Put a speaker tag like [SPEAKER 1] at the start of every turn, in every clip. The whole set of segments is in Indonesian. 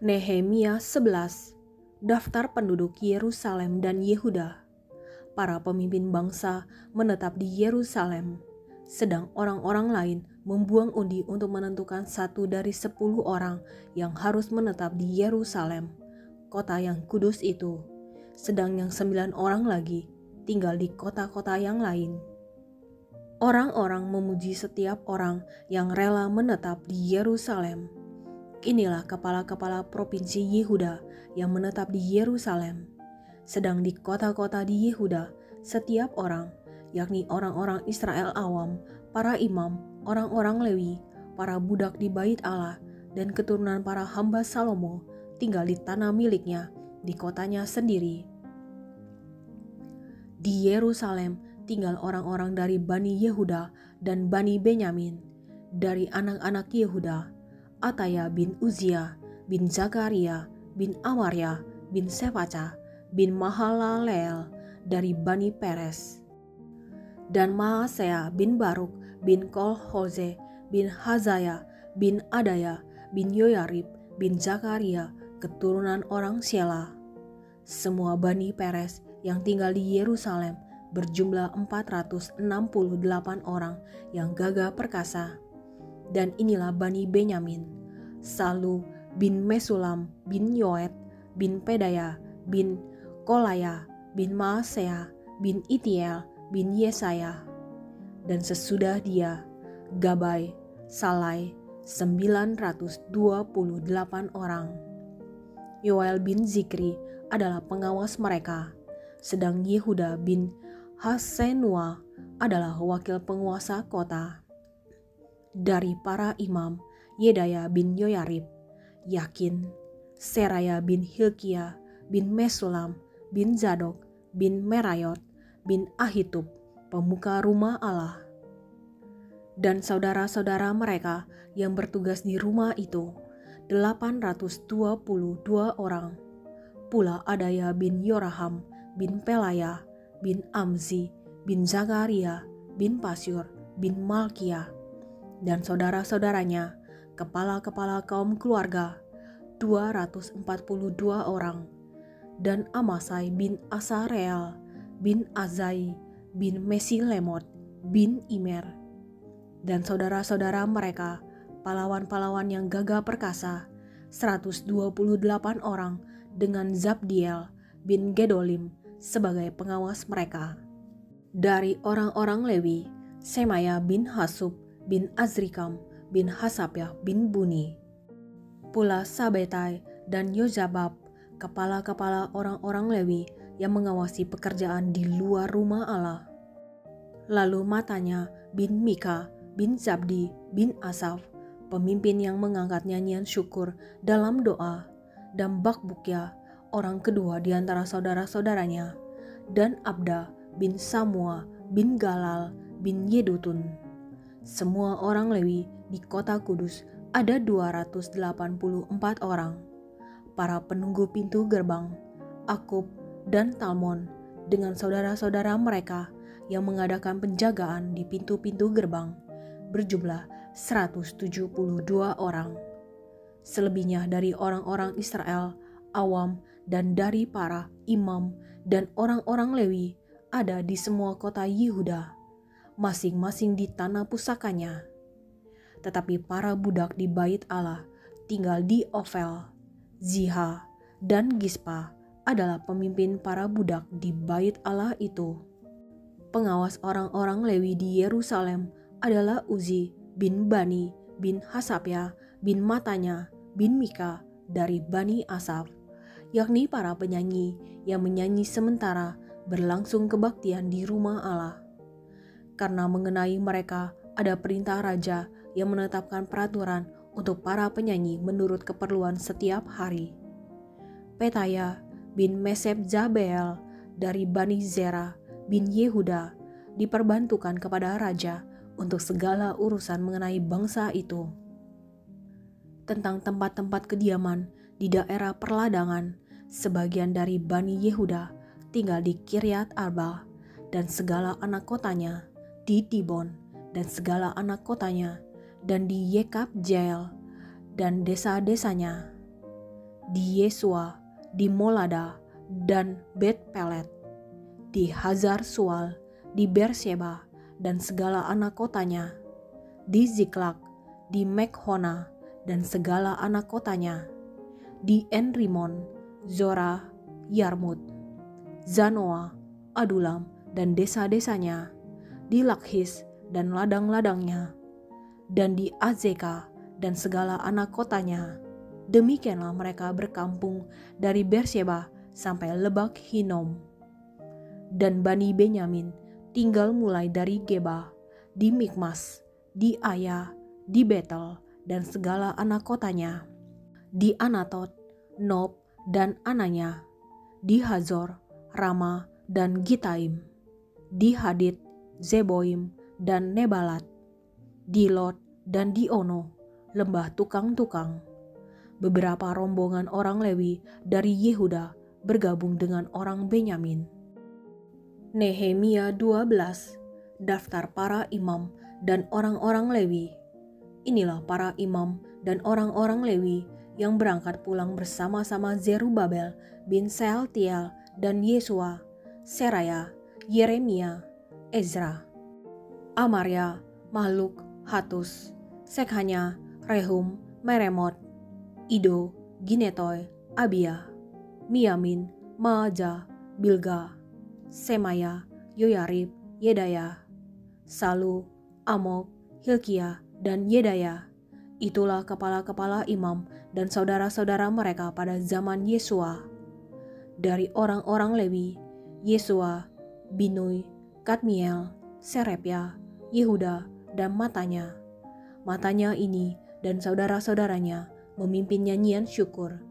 [SPEAKER 1] Nehemia 11. Daftar penduduk Yerusalem dan Yehuda. Para pemimpin bangsa menetap di Yerusalem, sedang orang-orang lain membuang undi untuk menentukan 1 dari 10 orang yang harus menetap di Yerusalem, kota yang kudus itu, sedang yang 9 orang lagi tinggal di kota-kota yang lain. Orang-orang memuji setiap orang yang rela menetap di Yerusalem. Inilah kepala-kepala provinsi Yehuda yang menetap di Yerusalem. Sedang di kota-kota di Yehuda, setiap orang, yakni orang-orang Israel awam, para imam, orang-orang Lewi, para budak di bait Allah, dan keturunan para hamba Salomo, tinggal di tanah miliknya, di kotanya sendiri. Di Yerusalem tinggal orang-orang dari Bani Yehuda dan Bani Benyamin. Dari anak-anak Yehuda, Ataya bin Uzia, bin Zakaria, bin Amarya, bin Sefaca, bin Mahalaleel dari Bani Peres. Dan Maasea bin Baruk, bin Kolhoze, bin Hazaya, bin Adaya, bin Yoyarib, bin Zakaria, keturunan orang Syela. Semua Bani Peres yang tinggal di Yerusalem berjumlah 468 orang yang gagah perkasa. Dan inilah Bani Benyamin: Salu bin Mesulam, bin Yoed, bin Pedaya, bin Kolaya, bin Maasea, bin Itiel, bin Yesaya. Dan sesudah dia, Gabai, Salai, 928 orang. Yoel bin Zikri adalah pengawas mereka, sedang Yehuda bin Hasenua adalah wakil penguasa kota. Dari para imam, Yedaya bin Yoyarib, Yakin, Seraya bin Hilkia, bin Mesulam, bin Zadok, bin Merayot, bin Ahitub, pemuka rumah Allah. Dan saudara-saudara mereka yang bertugas di rumah itu, 822 orang. Pula Adaya bin Yoraham, bin Pelaya, bin Amzi, bin Zakaria, bin Pasyur, bin Malkia, dan saudara-saudaranya, kepala-kepala kaum keluarga, 242 orang. Dan Amasai bin Asareel, bin Azai, bin Mesilemot, bin Imer, dan saudara-saudara mereka, pahlawan-pahlawan yang gagah perkasa, 128 orang, dengan Zabdiel bin Gedolim sebagai pengawas mereka. Dari orang-orang Lewi, Semaya bin Hasub, bin Azrikam, bin Hasapyah bin Buni. Pula Sabetai dan Yozabab, kepala-kepala orang-orang Lewi yang mengawasi pekerjaan di luar rumah Allah. Lalu Matanya bin Mika, bin Zabdi, bin Asaf, pemimpin yang mengangkat nyanyian syukur dalam doa, dan Bakbukya, orang kedua di antara saudara-saudaranya, dan Abda bin Samua, bin Galal, bin Yedutun. Semua orang Lewi di kota kudus ada 284 orang. Para penunggu pintu gerbang, Akub dan Talmon, dengan saudara-saudara mereka yang mengadakan penjagaan di pintu-pintu gerbang, berjumlah 172 orang. Selebihnya dari orang-orang Israel awam dan dari para imam dan orang-orang Lewi ada di semua kota Yehuda, masing-masing di tanah pusakanya. Tetapi para budak di bait Allah tinggal di Ofel, Ziha, dan Gispa adalah pemimpin para budak di bait Allah itu. Pengawas orang-orang Lewi di Yerusalem adalah Uzi bin Bani, bin Hasapya, bin Matanya, bin Mika dari Bani Asaf, yakni para penyanyi yang menyanyi sementara berlangsung kebaktian di rumah Allah. Karena mengenai mereka ada perintah raja yang menetapkan peraturan untuk para penyanyi menurut keperluan setiap hari. Petaya bin Meseb Zabeel dari Bani Zera bin Yehuda diperbantukan kepada raja untuk segala urusan mengenai bangsa itu. Tentang tempat-tempat kediaman di daerah perladangan, sebagian dari Bani Yehuda tinggal di Kiryat Arba dan segala anak kotanya, di Dibon dan segala anak kotanya, dan di Yekab-Jeel dan desa-desanya, di Yesua, di Molada dan Bet-Pelet, di Hazar-Sual, di Beersheba dan segala anak kotanya, di Ziklak, di Mekhona dan segala anak kotanya, di En-Rimon, Zora, Yarmut, Zanoa, Adulam dan desa-desanya, di Lakhis dan ladang-ladangnya, dan di Azeka dan segala anak kotanya. Demikianlah mereka berkampung dari Beersheba sampai Lebak Hinom. Dan Bani Benyamin tinggal mulai dari Geba, di Mikmas, di Aya, di Betel dan segala anak kotanya, di Anatot, Nob dan Ananya, di Hazor, Rama dan Gitaim, di Hadid, Zeboim dan Nebalat, di Lot dan di Ono, lembah tukang-tukang. Beberapa rombongan orang Lewi dari Yehuda bergabung dengan orang Benyamin. Nehemia 12. Daftar para imam dan orang-orang Lewi. Inilah para imam dan orang-orang Lewi yang berangkat pulang bersama-sama Zerubabel bin Sealtiel dan Yesua, Seraya, Yeremia, Ezra, Amarya, Mahluk, Hatus, Sekhanya, Rehum, Meremot, Ido, Ginetoy, Abia, Miyamin, Maaja, Bilga, Semaya, Yoyarib, Yedaya, Salu, Amok, Hilkia, dan Yedaya. Itulah kepala-kepala imam dan saudara-saudara mereka pada zaman Yesua. Dari orang-orang Lewi, Yesua, Binui, Kadmiel, Serepya, Yehuda, dan Matanya. Matanya ini dan saudara-saudaranya memimpin nyanyian syukur.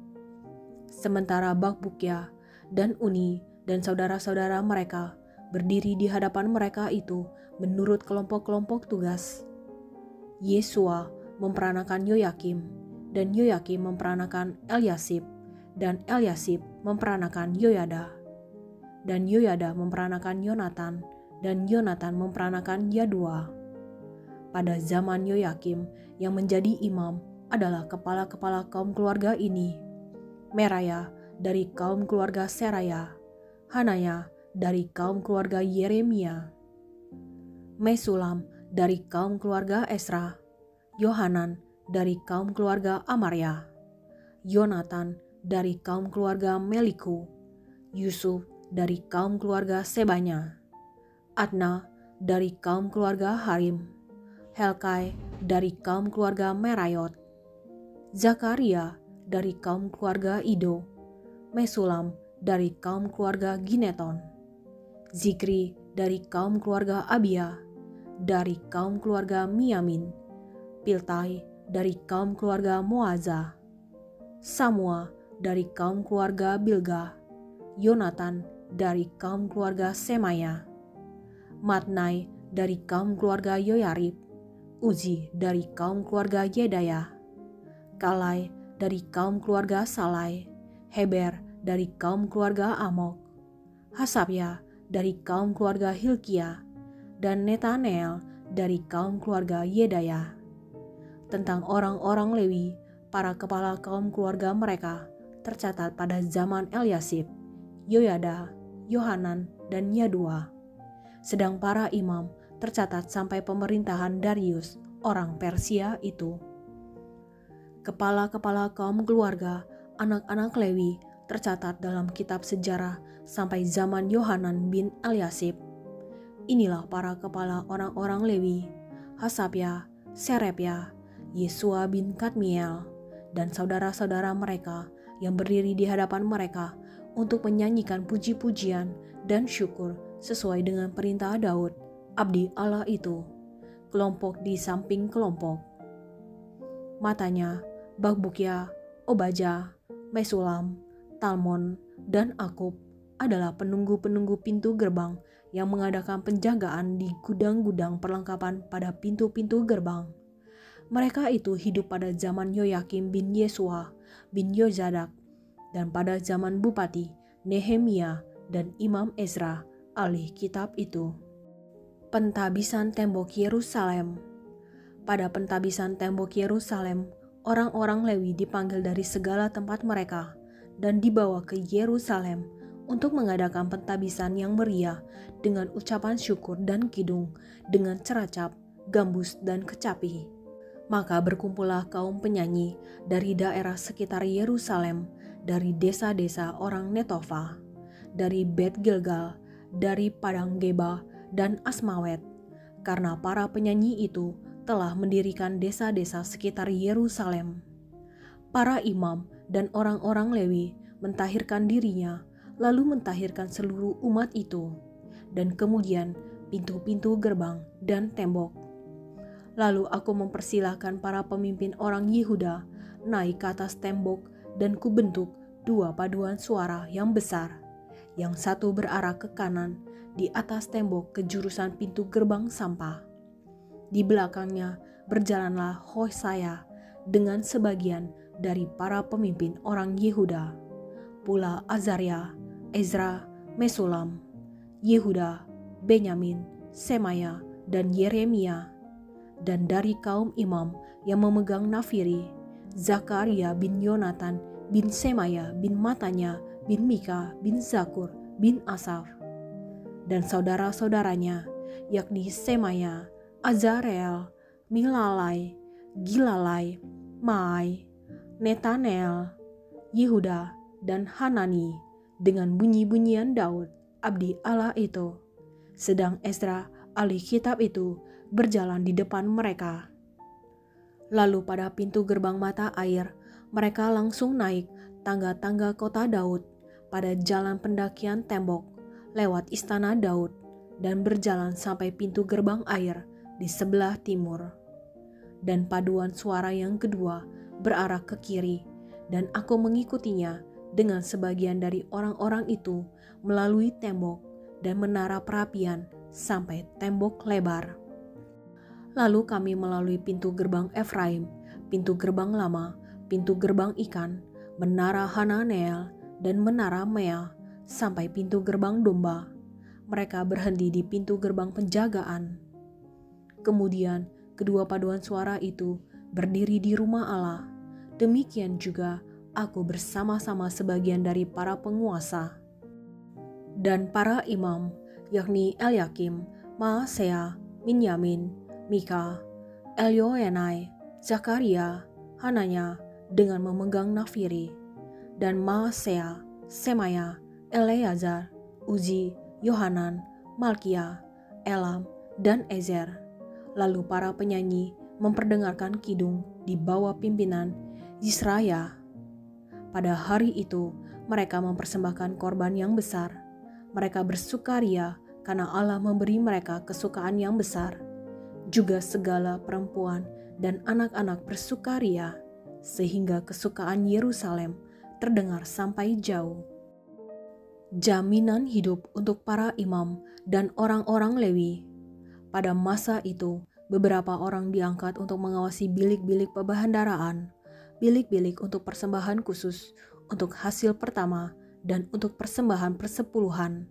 [SPEAKER 1] Sementara Bakbukia dan Uni dan saudara-saudara mereka berdiri di hadapan mereka itu menurut kelompok-kelompok tugas. Yesua memperanakan Yoyakim, dan Yoyakim memperanakan Eliasib, dan Eliasib memperanakan Yoyada, dan Yoyada memperanakan Yonatan, dan Yonatan memperanakan Yadua. Pada zaman Yoyakim yang menjadi imam adalah kepala-kepala kaum keluarga ini: Meraya dari kaum keluarga Seraya, Hanaya dari kaum keluarga Yeremia, Mesulam dari kaum keluarga Esra, Yohanan dari kaum keluarga Amarya, Yonatan dari kaum keluarga Meliku, Yusuf dari kaum keluarga Sebanya, Adna dari kaum keluarga Harim, Helkai dari kaum keluarga Merayot, Zakaria dari kaum keluarga Ido, Mesulam dari kaum keluarga Gineton, Zikri dari kaum keluarga Abia, dari kaum keluarga Miyamin, Piltai dari kaum keluarga Moaza, Samua dari kaum keluarga Bilga, Yonatan dari kaum keluarga Semaya, Matnai dari kaum keluarga Yoyarib, Uzi dari kaum keluarga Yedaya, Kalai dari kaum keluarga Salai, Heber dari kaum keluarga Amok, Hasabya dari kaum keluarga Hilkia, dan Netanel dari kaum keluarga Yedaya. Tentang orang-orang Lewi, para kepala kaum keluarga mereka tercatat pada zaman Eliasib, Yoyada, Yohanan, dan Yadua. Sedang para imam tercatat sampai pemerintahan Darius, orang Persia itu. Kepala-kepala kaum keluarga anak-anak Lewi tercatat dalam kitab sejarah sampai zaman Yohanan bin Eliasib. Inilah para kepala orang-orang Lewi: Hasabya, Serepya, Yesua bin Kadmiel, dan saudara-saudara mereka yang berdiri di hadapan mereka untuk menyanyikan puji-pujian dan syukur sesuai dengan perintah Daud, abdi Allah itu, kelompok di samping kelompok. Matanya, Bakbukia, Obaja, Mesulam, Talmon, dan Akub adalah penunggu-penunggu pintu gerbang yang mengadakan penjagaan di gudang-gudang perlengkapan pada pintu-pintu gerbang. Mereka itu hidup pada zaman Yoyakim bin Yesua bin Yozadak, dan pada zaman Bupati Nehemia dan Imam Ezra, ahli kitab itu. Pentabisan tembok Yerusalem. Pada pentabisan tembok Yerusalem, orang-orang Lewi dipanggil dari segala tempat mereka dan dibawa ke Yerusalem untuk mengadakan pentabisan yang meriah dengan ucapan syukur dan kidung, dengan ceracap, gambus, dan kecapi. Maka berkumpullah kaum penyanyi dari daerah sekitar Yerusalem, dari desa-desa orang Netofa, dari Bet Gilgal, dari Padang Geba dan Asmawet, karena para penyanyi itu telah mendirikan desa-desa sekitar Yerusalem. Para imam dan orang-orang Lewi mentahirkan dirinya, lalu mentahirkan seluruh umat itu, dan kemudian pintu-pintu gerbang dan tembok. Lalu aku mempersilahkan para pemimpin orang Yehuda naik ke atas tembok, dan kubentuk dua paduan suara yang besar, yang satu berarah ke kanan di atas tembok ke jurusan pintu gerbang sampah. Di belakangnya berjalanlah Hosea dengan sebagian dari para pemimpin orang Yehuda, pula Azaria, Ezra, Mesulam, Yehuda, Benyamin, Semaya, dan Yeremia. Dan dari kaum imam yang memegang nafiri, Zakaria bin Yonatan bin Semaya bin Matanya bin Mika bin Zakur bin Asaf. Dan saudara-saudaranya, yakni Semaya, Azarel, Milalai, Gilalai, Maai, Netanel, Yehuda, dan Hanani dengan bunyi-bunyian Daud, abdi Allah itu. Sedang Ezra, ahli kitab itu, berjalan di depan mereka. Lalu pada pintu gerbang mata air, mereka langsung naik tangga-tangga kota Daud pada jalan pendakian tembok lewat istana Daud dan berjalan sampai pintu gerbang air di sebelah timur. Dan paduan suara yang kedua berarah ke kiri, dan aku mengikutinya dengan sebagian dari orang-orang itu melalui tembok dan menara perapian sampai tembok lebar. Lalu kami melalui pintu gerbang Efraim, pintu gerbang lama, pintu gerbang ikan, menara Hananeel, dan menara Mea, sampai pintu gerbang domba. Mereka berhenti di pintu gerbang penjagaan. Kemudian kedua paduan suara itu berdiri di rumah Allah. Demikian juga aku bersama-sama sebagian dari para penguasa dan para imam, yakni Elyakim, Maasea, Minyamin, Mika, Elyoenai, Zakaria, Hananya dengan memegang nafiri, dan Maasea, Semaya, Eleazar, Uzi, Yohanan, Malkia, Elam, dan Ezer. Lalu para penyanyi memperdengarkan kidung di bawah pimpinan Yisraya. Pada hari itu mereka mempersembahkan korban yang besar. Mereka bersukaria karena Allah memberi mereka kesukaan yang besar. Juga segala perempuan dan anak-anak bersukaria, sehingga kesukaan Yerusalem terdengar sampai jauh. Jaminan hidup untuk para imam dan orang-orang Lewi. Pada masa itu, beberapa orang diangkat untuk mengawasi bilik-bilik pebendaharaan, bilik-bilik untuk persembahan khusus, untuk hasil pertama, dan untuk persembahan persepuluhan,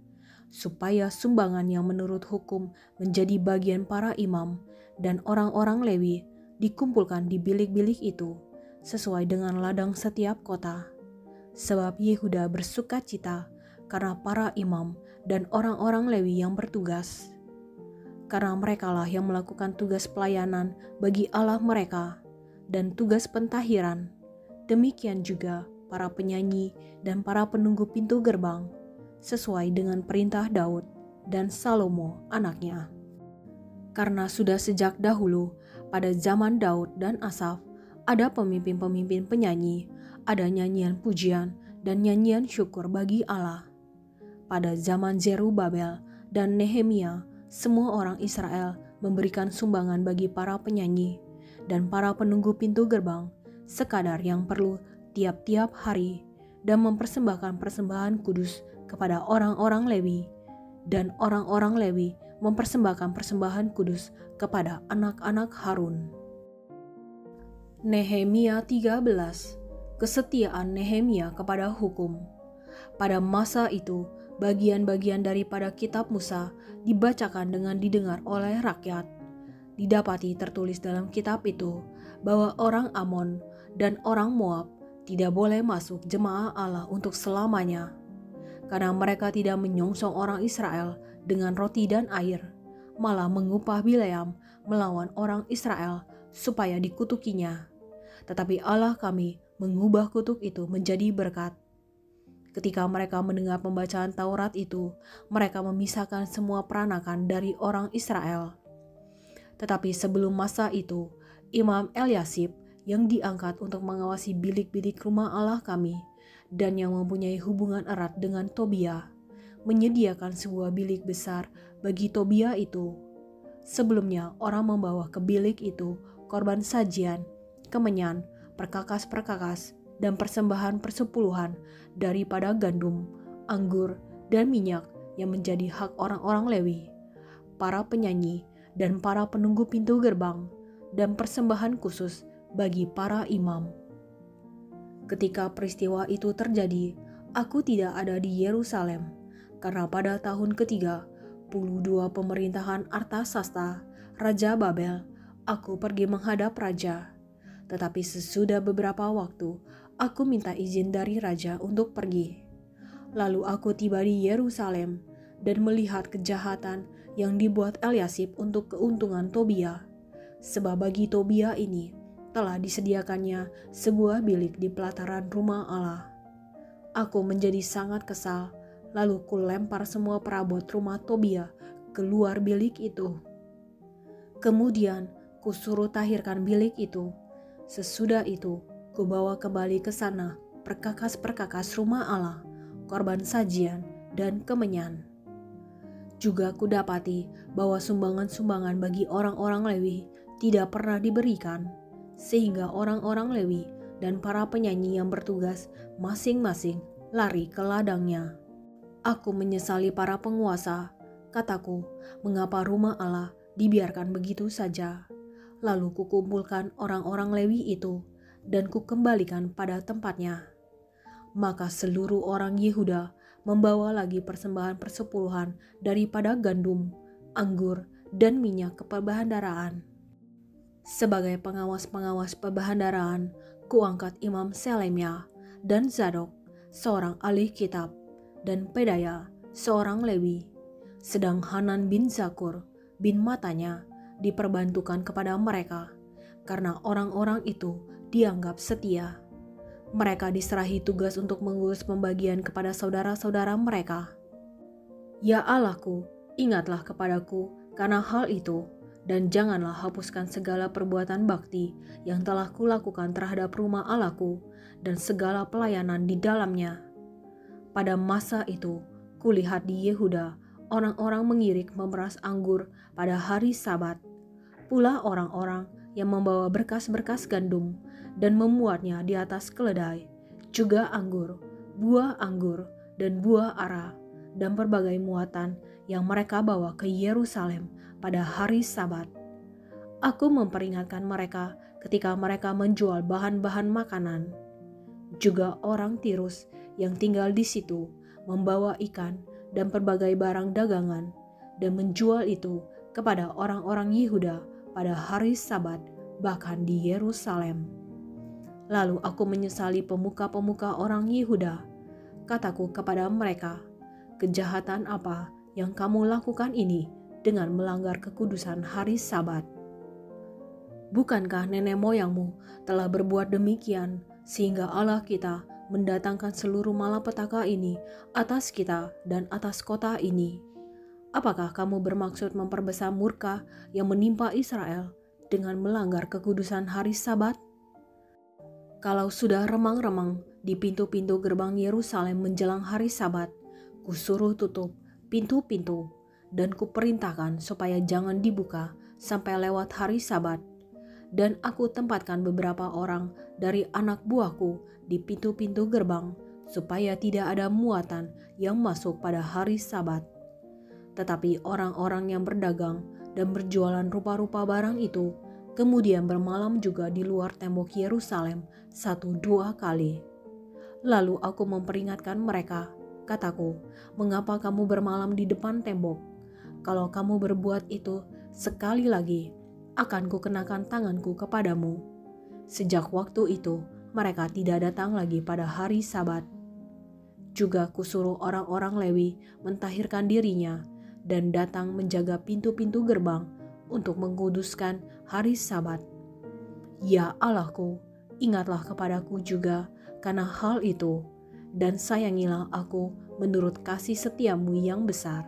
[SPEAKER 1] supaya sumbangan yang menurut hukum menjadi bagian para imam dan orang-orang Lewi dikumpulkan di bilik-bilik itu, sesuai dengan ladang setiap kota. Sebab Yehuda bersukacita karena para imam dan orang-orang Lewi yang bertugas, karena merekalah yang melakukan tugas pelayanan bagi Allah mereka dan tugas pentahiran. Demikian juga para penyanyi dan para penunggu pintu gerbang, sesuai dengan perintah Daud dan Salomo anaknya. Karena sudah sejak dahulu pada zaman Daud dan Asaf ada pemimpin-pemimpin penyanyi, ada nyanyian pujian dan nyanyian syukur bagi Allah. Pada zaman Zerubabel dan Nehemia, semua orang Israel memberikan sumbangan bagi para penyanyi dan para penunggu pintu gerbang sekadar yang perlu tiap-tiap hari, dan mempersembahkan persembahan kudus kepada orang-orang Lewi, dan orang-orang Lewi mempersembahkan persembahan kudus kepada anak-anak Harun. Nehemia 13. Kesetiaan Nehemia kepada hukum. Pada masa itu, bagian-bagian daripada kitab Musa dibacakan dengan didengar oleh rakyat. didapati tertulis dalam kitab itu bahwa orang Amon dan orang Moab tidak boleh masuk jemaah Allah untuk selamanya, karena mereka tidak menyongsong orang Israel dengan roti dan air, malah mengupah Bileam melawan orang Israel supaya dikutukinya. Tetapi Allah kami mengubah kutuk itu menjadi berkat. Ketika mereka mendengar pembacaan Taurat itu, mereka memisahkan semua peranakan dari orang Israel. Tetapi sebelum masa itu, Imam Eliasib yang diangkat untuk mengawasi bilik-bilik rumah Allah kami dan yang mempunyai hubungan erat dengan Tobia, menyediakan sebuah bilik besar bagi Tobia itu. Sebelumnya orang membawa ke bilik itu korban sajian, kemenyan, perkakas-perkakas, dan persembahan persepuluhan daripada gandum, anggur, dan minyak yang menjadi hak orang-orang Lewi, para penyanyi, dan para penunggu pintu gerbang, dan persembahan khusus bagi para imam. Ketika peristiwa itu terjadi, aku tidak ada di Yerusalem, karena pada tahun ke-32 pemerintahan Artasasta, Raja Babel, aku pergi menghadap raja. Tetapi sesudah beberapa waktu, aku minta izin dari raja untuk pergi. Lalu aku tiba di Yerusalem dan melihat kejahatan yang dibuat Eliasib untuk keuntungan Tobia. Sebab bagi Tobia ini telah disediakannya sebuah bilik di pelataran rumah Allah. Aku menjadi sangat kesal, lalu kulempar semua perabot rumah Tobia keluar bilik itu. Kemudian kusuruh tahirkan bilik itu. Sesudah itu, kubawa kembali ke sana perkakas-perkakas rumah Allah, korban sajian, dan kemenyan. Juga kudapati bahwa sumbangan-sumbangan bagi orang-orang Lewi tidak pernah diberikan, sehingga orang-orang Lewi dan para penyanyi yang bertugas masing-masing lari ke ladangnya. Aku menyesali para penguasa, kataku, mengapa rumah Allah dibiarkan begitu saja? Lalu kukumpulkan orang-orang Lewi itu dan kukembalikan pada tempatnya. Maka seluruh orang Yehuda membawa lagi persembahan persepuluhan daripada gandum, anggur, dan minyak ke perbendaharaan. Sebagai pengawas-pengawas perbendaharaan, kuangkat Imam Selemia dan Zadok, seorang ahli kitab, dan Pedaya, seorang Lewi. Sedang Hanan bin Zakur bin Matanya diperbantukan kepada mereka, karena orang-orang itu dianggap setia. Mereka diserahi tugas untuk mengurus pembagian kepada saudara-saudara mereka. Ya Allahku, ingatlah kepadaku karena hal itu, dan janganlah hapuskan segala perbuatan bakti yang telah kulakukan terhadap rumah Allahku dan segala pelayanan di dalamnya. Pada masa itu, kulihat di Yehuda orang-orang mengirik memeras anggur pada hari Sabat, pula orang-orang yang membawa berkas-berkas gandum dan memuatnya di atas keledai, juga anggur, buah anggur, dan buah ara, dan berbagai muatan yang mereka bawa ke Yerusalem pada hari Sabat. Aku memperingatkan mereka ketika mereka menjual bahan-bahan makanan. Juga orang Tirus yang tinggal di situ membawa ikan dan berbagai barang dagangan dan menjual itu kepada orang-orang Yehuda pada hari Sabat, bahkan di Yerusalem. Lalu aku menyesali pemuka-pemuka orang Yehuda. Kataku kepada mereka, kejahatan apa yang kamu lakukan ini dengan melanggar kekudusan hari Sabat? Bukankah nenek moyangmu telah berbuat demikian sehingga Allah kita mendatangkan seluruh malapetaka ini atas kita dan atas kota ini? Apakah kamu bermaksud memperbesar murka yang menimpa Israel dengan melanggar kekudusan hari Sabat? Kalau sudah remang-remang di pintu-pintu gerbang Yerusalem menjelang hari Sabat, kusuruh tutup pintu-pintu dan kuperintahkan supaya jangan dibuka sampai lewat hari Sabat. Dan aku tempatkan beberapa orang dari anak buahku di pintu-pintu gerbang supaya tidak ada muatan yang masuk pada hari Sabat. Tetapi orang-orang yang berdagang dan berjualan rupa-rupa barang itu kemudian bermalam juga di luar tembok Yerusalem 1-2 kali. Lalu aku memperingatkan mereka, kataku, mengapa kamu bermalam di depan tembok? Kalau kamu berbuat itu sekali lagi, akan kukenakan tanganku kepadamu. Sejak waktu itu, mereka tidak datang lagi pada hari Sabat. Juga kusuruh orang-orang Lewi mentahirkan dirinya dan datang menjaga pintu-pintu gerbang untuk mengkuduskan hari Sabat. Ya Allahku, ingatlah kepadaku juga karena hal itu, dan sayangilah aku menurut kasih setiamu yang besar.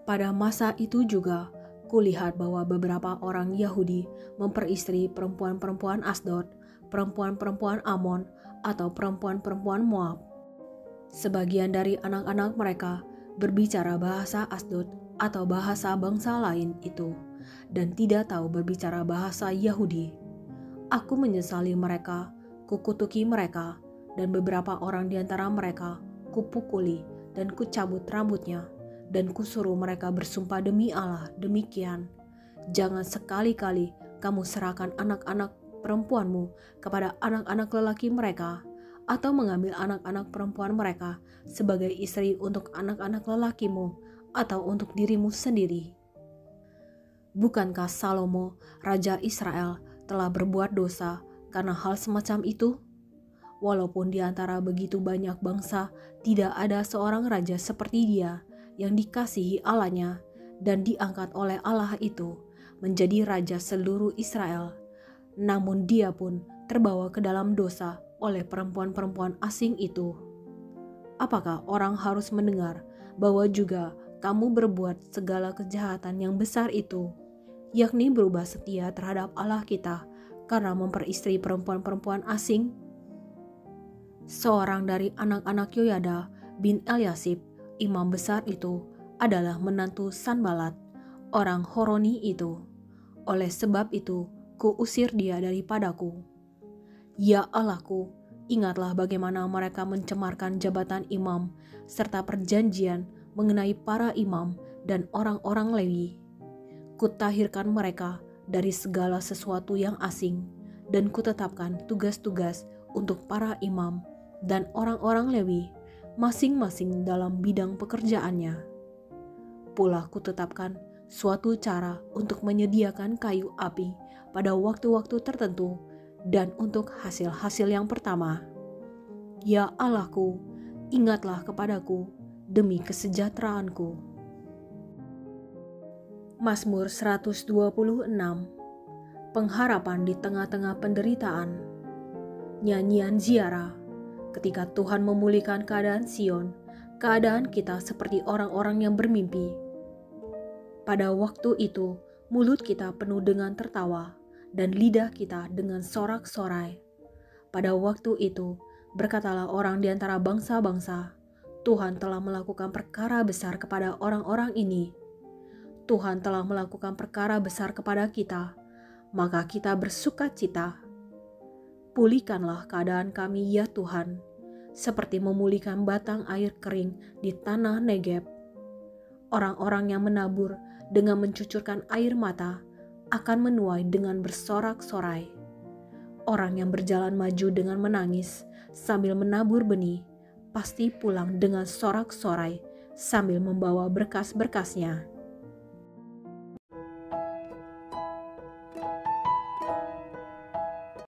[SPEAKER 1] Pada masa itu juga, kulihat bahwa beberapa orang Yahudi memperistri perempuan-perempuan Asdod, perempuan-perempuan Amon, atau perempuan-perempuan Moab. Sebagian dari anak-anak mereka berbicara bahasa Asdod atau bahasa bangsa lain itu, dan tidak tahu berbicara bahasa Yahudi. Aku menyesali mereka, kukutuki mereka, dan beberapa orang di antara mereka kupukuli dan kucabut rambutnya, dan kusuruh mereka bersumpah demi Allah demikian, jangan sekali-kali kamu serahkan anak-anak perempuanmu kepada anak-anak lelaki mereka, atau mengambil anak-anak perempuan mereka sebagai istri untuk anak-anak lelakimu atau untuk dirimu sendiri. Bukankah Salomo, Raja Israel, telah berbuat dosa karena hal semacam itu? Walaupun di antara begitu banyak bangsa tidak ada seorang raja seperti dia yang dikasihi Allahnya dan diangkat oleh Allah itu menjadi raja seluruh Israel, namun dia pun terbawa ke dalam dosa oleh perempuan-perempuan asing itu. Apakah orang harus mendengar bahwa juga kamu berbuat segala kejahatan yang besar itu, yakni berubah setia terhadap Allah kita karena memperistri perempuan-perempuan asing? Seorang dari anak-anak Yoyada bin Eliasib, imam besar itu, adalah menantu Sanbalat, orang Horoni itu. Oleh sebab itu, kuusir dia daripadaku. Ya Allahku, ingatlah bagaimana mereka mencemarkan jabatan imam, serta perjanjian mengenai para imam dan orang-orang Lewi. Kutahirkan mereka dari segala sesuatu yang asing, dan kutetapkan tugas-tugas untuk para imam dan orang-orang Lewi, masing-masing dalam bidang pekerjaannya. Pula kutetapkan suatu cara untuk menyediakan kayu api pada waktu-waktu tertentu dan untuk hasil-hasil yang pertama. Ya Allahku, ingatlah kepadaku demi kesejahteraanku. Mazmur 126. Pengharapan di tengah-tengah penderitaan. Nyanyian ziarah. Ketika Tuhan memulihkan keadaan Sion, keadaan kita seperti orang-orang yang bermimpi. Pada waktu itu, mulut kita penuh dengan tertawa, dan lidah kita dengan sorak-sorai. Pada waktu itu, berkatalah orang di antara bangsa-bangsa, Tuhan telah melakukan perkara besar kepada orang-orang ini. Tuhan telah melakukan perkara besar kepada kita, maka kita bersuka cita. Pulihkanlah keadaan kami ya Tuhan, seperti memulihkan batang air kering di tanah Negeb. Orang-orang yang menabur dengan mencucurkan air mata akan menuai dengan bersorak-sorai. Orang yang berjalan maju dengan menangis sambil menabur benih, pasti pulang dengan sorak-sorai sambil membawa berkas-berkasnya.